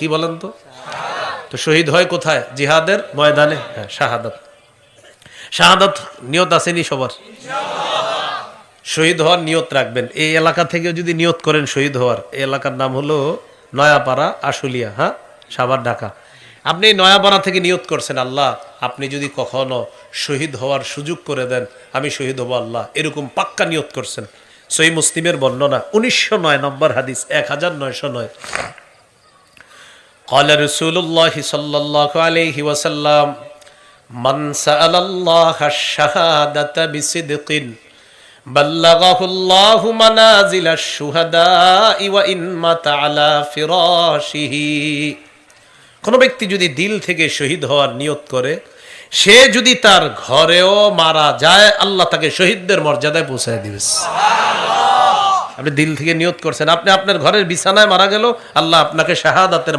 কি বলেন তো? তো শহীদ হয় কোথায়? জিহাদের ময়দানে। হ্যাঁ, শাহাদাত। শাহাদাত নিয়ত আসেনি সবার? শহীদ হওয়ার নিয়ত রাখবেন। এই এলাকা থেকে যদি নিয়ত করেন শহীদ হওয়ার, এই এলাকার নাম হলো নয়াপাড়া, আশুলিয়া, হ্যাঁ, সাভার, ঢাকা। আপনি এই নয়াপাড়া থেকে নিয়ত করছেন, আল্লাহ আপনি যদি কখনো শহীদ হওয়ার সুযোগ করে দেন, আমি শহীদ হব আল্লাহ, এরকম পাক্কা নিয়ত করছেন। সহিহ মুসলিমের বর্ণনা 1909 নম্বর হাদিস, 1909। قال رسول الله صلى الله عليه وسلم من سأل الله الشهادة بصدق بلغه الله منازل الشهداء وإن مات على فراشه। কোন ব্যক্তি যদি দিল থেকে শহীদ হওয়ার নিয়ত করে, সে যদি তার ঘরেও মারা যায়, আল্লাহ তাকে শহীদদের মর্যাদায় পৌঁছায় দিবে। আপনি দিল থেকে নিয়ত করছেন, আপনি আপনার ঘরের বিছানায় মারা গেল, আল্লাহ আপনাকে শাহাদাতের